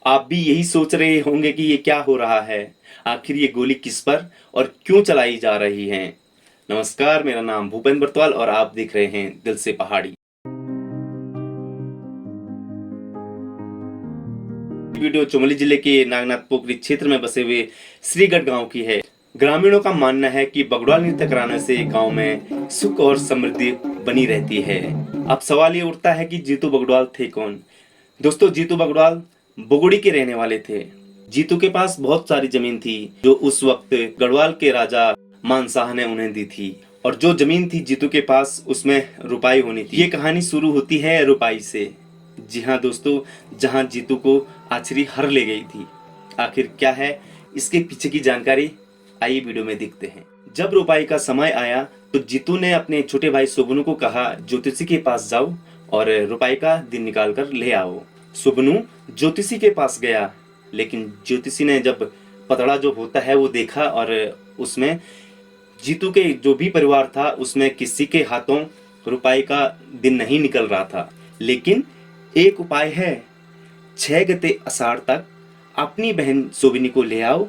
आप भी यही सोच रहे होंगे कि ये क्या हो रहा है, आखिर ये गोली किस पर और क्यों चलाई जा रही है। नमस्कार, मेरा नाम भूपेंद्र बर्तवाल और आप देख रहे हैं दिल से पहाड़ी। वीडियो चमोली जिले के नागनाथ पोखरी क्षेत्र में बसे हुए श्रीगढ़ गांव की है। ग्रामीणों का मानना है कि बगड़वाल नृत्य कराने से गांव में सुख और समृद्धि बनी रहती है। अब सवाल ये उठता है कि जीतू बगड़वाल थे कौन। दोस्तों, जीतू बगड़वाल बुगुड़ी के रहने वाले थे। जीतू के पास बहुत सारी जमीन थी जो उस वक्त गढ़वाल के राजा मानशाह ने उन्हें दी थी, और जो जमीन थी जीतू के पास उसमें रुपाई होनी थी। ये कहानी शुरू होती है रुपाई से। जी हाँ दोस्तों, जहाँ जीतू को आचरी हर ले गई थी। आखिर क्या है इसके पीछे की जानकारी, आइए वीडियो में देखते हैं। जब रुपाई का समय आया तो जीतू ने अपने छोटे भाई सुबनू को कहा, ज्योतिषी के पास जाओ और रुपाई का दिन निकाल कर ले आओ। सुबनू ज्योतिषी के पास गया, लेकिन ज्योतिषी ने जब पतड़ा जो होता है वो देखा और उसमें जीतू के जो भी परिवार था उसमें किसी के हाथों रुपाई का दिन नहीं निकल रहा था। लेकिन एक उपाय है, 6 गते आषाढ़ तक अपनी बहन सोबिनी को ले आओ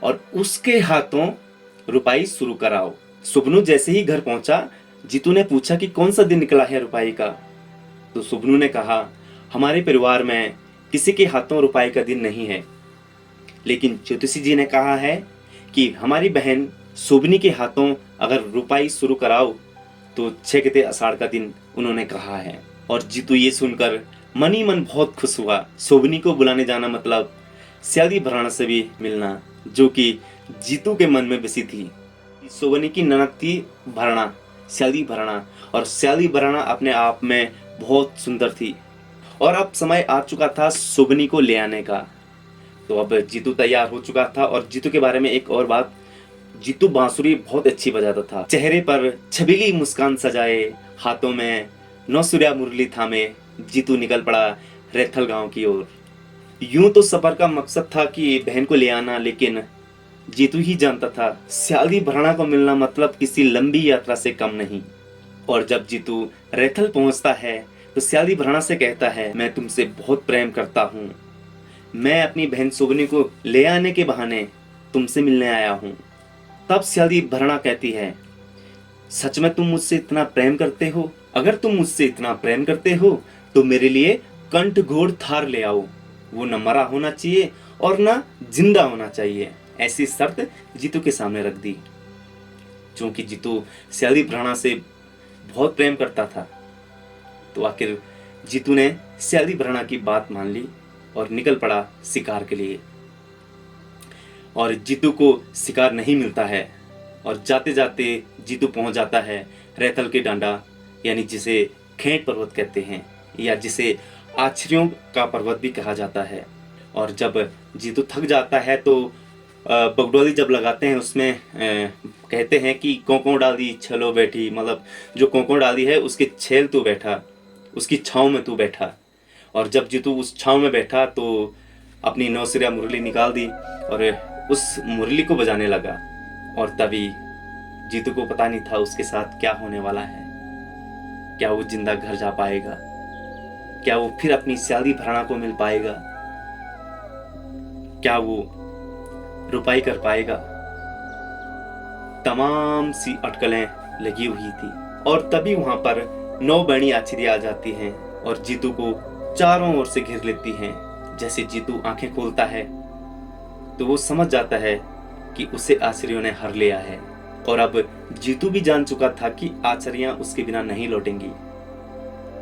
और उसके हाथों रुपाई शुरू कराओ। सुबनू जैसे ही घर पहुंचा, जीतू ने पूछा कि कौन सा दिन निकला है रुपाई का। तो सुबनू ने कहा, हमारे परिवार में किसी के हाथों रुपाई का दिन नहीं है, लेकिन ज्योतिषी जी ने कहा है कि हमारी बहन सोबिनी के हाथों अगर रुपाई शुरू कराओ तो 6 गते आषाढ़ का दिन उन्होंने कहा है। और जीतू ये सुनकर मन ही मन बहुत खुश हुआ। सोबिनी को बुलाने जाना मतलब स्याली भराना से भी मिलना, जो कि जीतू के मन में बसी थी। सोबिनी की ननद थी भरणा, स्याली भरणा, और स्याली भरणा अपने आप में बहुत सुंदर थी। और अब समय आ चुका था सोबिनी को ले आने का। तो अब जीतू तैयार हो चुका था। और जीतू के बारे में एक और बात, जीतू बांसुरी बहुत अच्छी बजाता था। चेहरे पर छबीली मुस्कान सजाए, हाथों में नौसुरिया मुरली थामे जीतू निकल पड़ा रैथल गांव की ओर। यूं तो सफर का मकसद था कि बहन को ले आना, लेकिन जीतू ही जानता था स्याली भरणा को मिलना मतलब किसी लंबी यात्रा से कम नहीं। और जब जीतू रैथल पहुंचता है तो स्याली भरणा से कहता है, मैं तुमसे बहुत प्रेम करता हूँ, मैं अपनी बहन सोबिनी को ले आने के बहाने तुमसे मिलने आया हूँ। तब स्याली भरणा कहती है, सच में तुम मुझसे इतना प्रेम करते हो? अगर तुम मुझसे इतना प्रेम करते हो तो मेरे लिए कंठ घोड़ थार ले आओ। वो न मरा होना चाहिए और न जिंदा होना चाहिए। ऐसी शर्त जीतू के सामने रख दी। क्योंकि जीतू स्याली भरणा से बहुत प्रेम करता था, तो आखिर जीतू ने स्याली भरणा की बात मान ली और निकल पड़ा शिकार के लिए। और जीतू को शिकार नहीं मिलता है, और जाते जाते जीतू पहुंच जाता है रैथल के डांडा, यानी जिसे खेंट पर्वत कहते हैं, या जिसे आछरियों का पर्वत भी कहा जाता है। और जब जीतू थक जाता है तो बगडोली जब लगाते हैं उसमें कहते हैं कि कोंकों डाली छलो बैठी, मतलब जो कोंकों डाली है उसके छेल तू बैठा, उसकी छाँव में तू बैठा। और जब जीतू उस छाँव में बैठा तो अपनी नौसिरिया मुरली निकाल दी और उस मुरली को बजाने लगा। और तभी जीतू को पता नहीं था उसके साथ क्या होने वाला है। क्या वो जिंदा घर जा पाएगा? क्या वो फिर अपनी स्याली भरणा को मिल पाएगा? क्या वो रुपाई कर पाएगा? तमाम सी अटकलें लगी हुई थी। और तभी वहां पर 9 बड़ी आछरी आ जाती हैं और जीतू को चारों ओर से घेर लेती हैं। जैसे जीतू आंखें खोलता है तो वो समझ जाता है कि उसे आचरियों ने हर लिया है। और अब जीतू भी जान चुका था कि आचरियां उसके बिना नहीं लौटेंगी।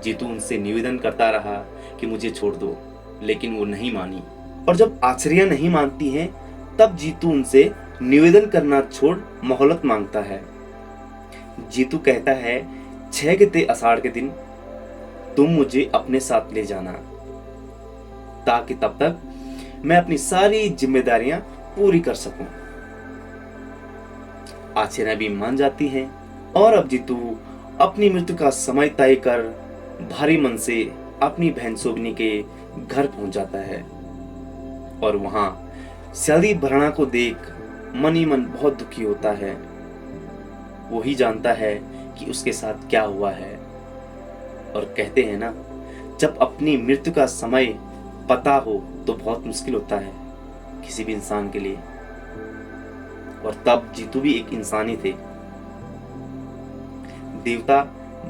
जीतू उनसे निवेदन करता रहा कि मुझे छोड़ दो, लेकिन वो नहीं मानी। और जब आचरियां नहीं मानती हैं तब जीतू उनसे निवेदन करना छोड़ मोहलत मांगता है। जीतू कहता है, 6 गते आषाढ़ के दिन तुम मुझे अपने साथ ले जाना, ताकि तब तक मैं अपनी सारी जिम्मेदारियां पूरी कर सकूं। आचरियां भी मान जाती हैं और अब जीतू अपनी मृत्यु का समय तय कर भारी मन से अपनी बहन सोबिनी के घर पहुंच जाता है। और वहां स्याली भरणा को देख मन ही मन बहुत दुखी होता है। वही जानता है कि उसके साथ क्या हुआ है। और कहते हैं ना, जब अपनी मृत्यु का समय पता हो तो बहुत मुश्किल होता है किसी भी इंसान के लिए। और तब जीतू भी एक इंसान ही थे। देवता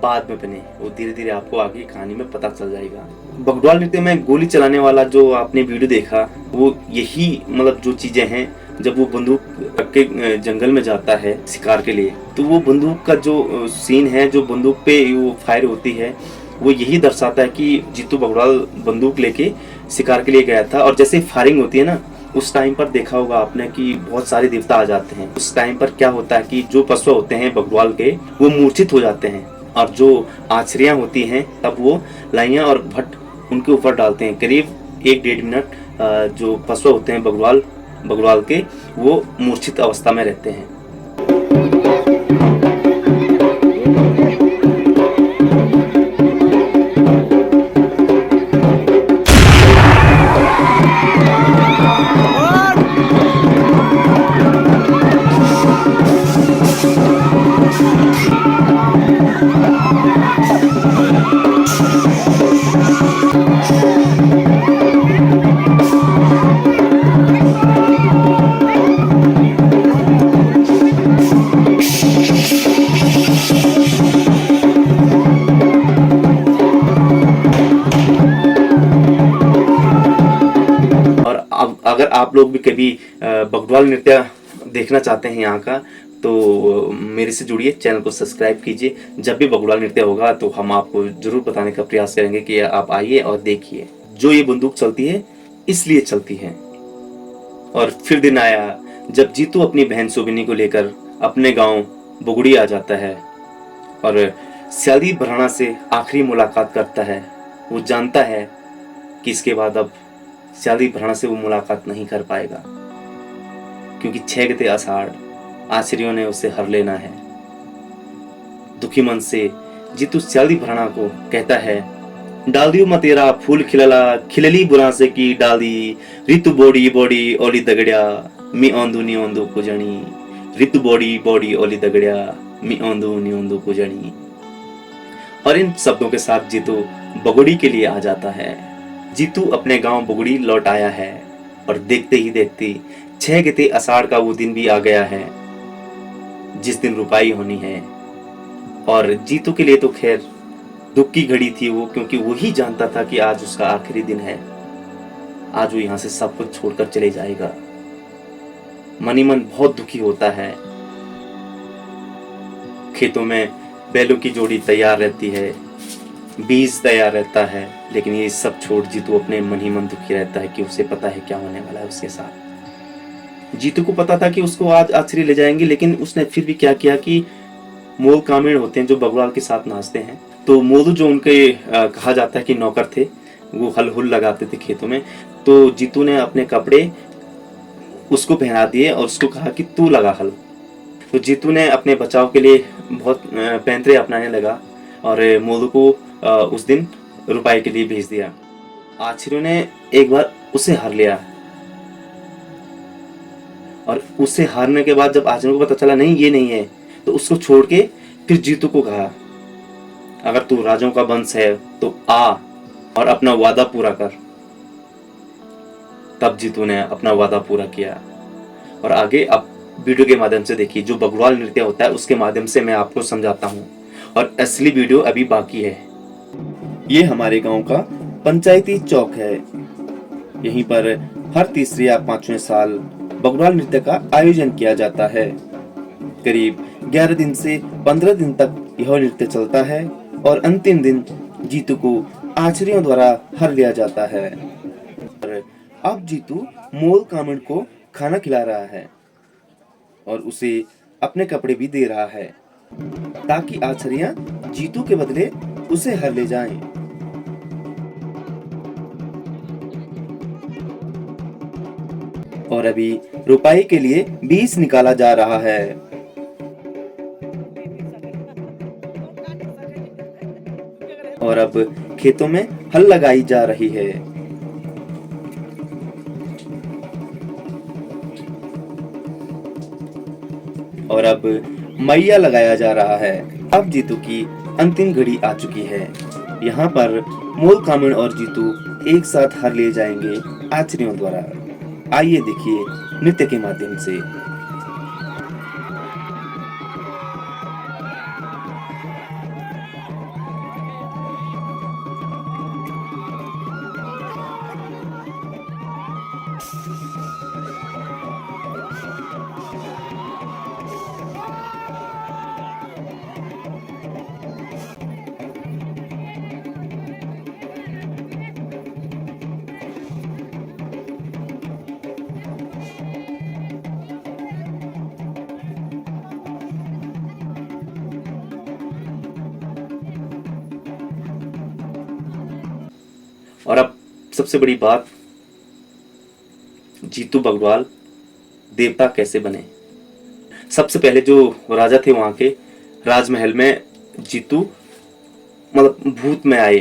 बाद में बने, वो धीरे धीरे आपको आगे कहानी में पता चल जाएगा। बगडवाल नृत्य में गोली चलाने वाला जो आपने वीडियो देखा, वो यही मतलब जो चीजें हैं, जब वो बंदूक के जंगल में जाता है शिकार के लिए, तो वो बंदूक का जो सीन है, जो बंदूक पे वो फायर होती है, वो यही दर्शाता है कि जीतू बगडवाल बंदूक लेके शिकार के लिए गया था। और जैसे फायरिंग होती है ना, उस टाइम पर देखा होगा आपने कि बहुत सारे देवता आ जाते हैं। उस टाइम पर क्या होता है कि जो पशु होते हैं बगडवाल के, वो मूर्छित हो जाते हैं। और जो आचरियाँ होती हैं, तब वो लाइयाँ और भट्ट उनके ऊपर डालते हैं। करीब 1-1.5 मिनट जो पशु होते हैं बगडवाल के, वो मूर्छित अवस्था में रहते हैं। अगर आप लोग भी कभी बगडवाल नृत्य देखना चाहते हैं यहाँ का, तो मेरे से जुड़िए, चैनल को सब्सक्राइब कीजिए। जब भी बगडवाल नृत्य होगा तो हम आपको जरूर बताने का प्रयास करेंगे कि आप आइए और देखिए। जो ये बंदूक चलती है इसलिए चलती है। और फिर दिन आया जब जीतू अपनी बहन सुबिनी को लेकर अपने गांव बुगड़ी आ जाता है और स्यादी भराना से आखिरी मुलाकात करता है। वो जानता है कि इसके बाद अब स्यादी भराना से वो मुलाकात नहीं कर पाएगा, क्योंकि 6 गते आषाढ़ आचरियों ने उसे हर लेना है। दुखी मन से जीतू स्यादी भराना को कहता है, डाल दियो मतेरा फूल खिलला खिलली बुरासे की डाली, ऋतु बोड़ी बोड़ी ओली दगड़िया मी औंदू नी औंदू कुजणी, ऋतु बोड़ी बोड़ी ओली दगड़िया मी औंदू नी औंदू कुजणी। और इन शब्दों के साथ जीतू बगुड़ी के लिए आ जाता है। जीतू अपने गांव बुगड़ी लौट आया है और देखते ही देखते 6 गते आषाढ़ का वो दिन भी आ गया है जिस दिन रुपाई होनी है। और जीतू के लिए तो खैर दुख की घड़ी थी वो, क्योंकि वो ही जानता था कि आज उसका आखिरी दिन है। आज वो यहाँ से सब कुछ छोड़कर चले जाएगा। मनी मन बहुत दुखी होता है। खेतों में बैलों की जोड़ी तैयार रहती है, बीज तैयार रहता है, लेकिन ये सब छोड़ जीतू अपने मन ही मन दुखी रहता है कि उसे पता है क्या होने वाला है उसके साथ। जीतू को पता था कि उसको आज आचरी ले जाएंगे, लेकिन उसने फिर भी क्या किया कि मोल कामिण होते हैं जो बगवाल के साथ नाचते हैं, तो मोलू जो उनके कहा जाता है कि नौकर थे, वो हल हुल लगाते थे खेतों में। तो जीतू ने अपने कपड़े उसको पहना दिए और उसको कहा कि तू लगा हल। तो जीतू ने अपने बचाव के लिए बहुत पैंतरे अपनाने लगा और मोलू को उस दिन रुपाई के लिए भेज दिया। आचरियों ने एक बार उसे हार लिया और उसे हारने के बाद जब आचरियों को पता चला नहीं ये नहीं है, तो उसको छोड़ के फिर जीतू को कहा, अगर तू राजाओं का वंश है तो आ और अपना वादा पूरा कर। तब जीतू ने अपना वादा पूरा किया। और आगे अब वीडियो के माध्यम से देखिए, जो बगवाल नृत्य होता है उसके माध्यम से मैं आपको समझाता हूँ, और असली वीडियो अभी बाकी है। ये हमारे गांव का पंचायती चौक है। यहीं पर हर तीसरे या 5वें साल बगवाल नृत्य का आयोजन किया जाता है। करीब 11 दिन से 15 दिन तक यह नृत्य चलता है और अंतिम दिन जीतू को आचरियों द्वारा हर लिया जाता है। और अब जीतू मोल कामण को खाना खिला रहा है और उसे अपने कपड़े भी दे रहा है, ताकि आचरियां जीतू के बदले उसे हर ले जाएं। और अभी रुपाई के लिए बीज निकाला जा रहा है। और अब खेतों में हल लगाई जा रही है। और अब मैया लगाया जा रहा है। अब जीतू की अंतिम घड़ी आ चुकी है। यहाँ पर मोल कामिन और जीतू एक साथ हार लिए जाएंगे आचरियों द्वारा। आइए देखिए नृत्य के माध्यम से। और अब सबसे बड़ी बात, जीतू बगड़वाल देवता कैसे बने। सबसे पहले जो राजा थे वहां के राजमहल में जीतू मतलब भूत में आए,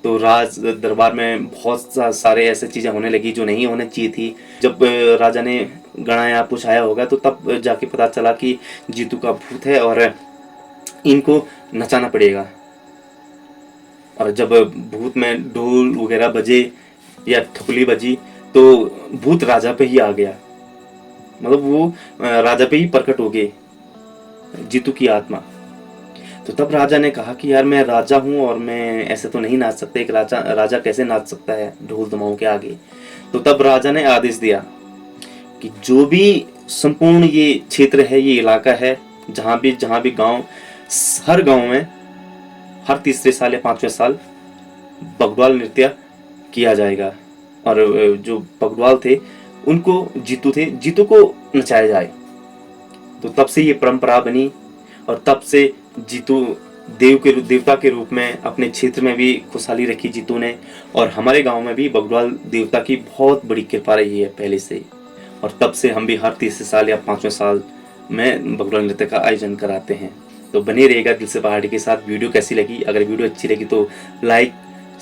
तो राज दरबार में बहुत सारे ऐसे चीजें होने लगी जो नहीं होने चाहिए थी। जब राजा ने गणाया पुछाया होगा तो तब जाके पता चला कि जीतू का भूत है और इनको नचाना पड़ेगा। और जब भूत में ढोल वगैरह बजे या थपली बजी तो भूत राजा पे ही आ गया, मतलब वो राजा पे ही प्रकट हो गए, जीतू की आत्मा। तो तब राजा ने कहा कि यार मैं राजा हूं और मैं ऐसे तो नहीं नाच सकता, एक राजा कैसे नाच सकता है ढोल दमाओं के आगे। तो तब राजा ने आदेश दिया कि जो भी संपूर्ण ये क्षेत्र है, ये इलाका है, जहां भी गांव, हर गांव में हर तीसरे साल या 5वें साल बगड़वाल नृत्य किया जाएगा। और जो बगड़वाल थे उनको जीतू को नचाया जाए। तो तब से ये परंपरा बनी और तब से जीतू देवता के रूप में अपने क्षेत्र में भी खुशहाली रखी जीतू ने। और हमारे गांव में भी बगड़वाल देवता की बहुत बड़ी कृपा रही है पहले से। और तब से हम भी हर तीसरे साल या 5वें साल में बगड़वाल नृत्य का आयोजन कराते हैं। तो बने रहेगा दिल से पहाड़ी के साथ। वीडियो कैसी लगी, अगर वीडियो अच्छी लगी तो लाइक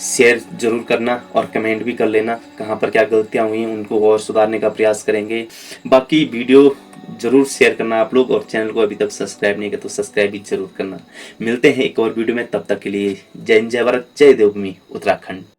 शेयर जरूर करना और कमेंट भी कर लेना, कहाँ पर क्या गलतियाँ हुई उनको और सुधारने का प्रयास करेंगे। बाकी वीडियो जरूर शेयर करना आप लोग, और चैनल को अभी तक सब्सक्राइब नहीं किया तो सब्सक्राइब भी जरूर करना। मिलते हैं एक और वीडियो में, तब तक के लिए जय हिंद, जय भारत, जय देवभूमि उत्तराखंड।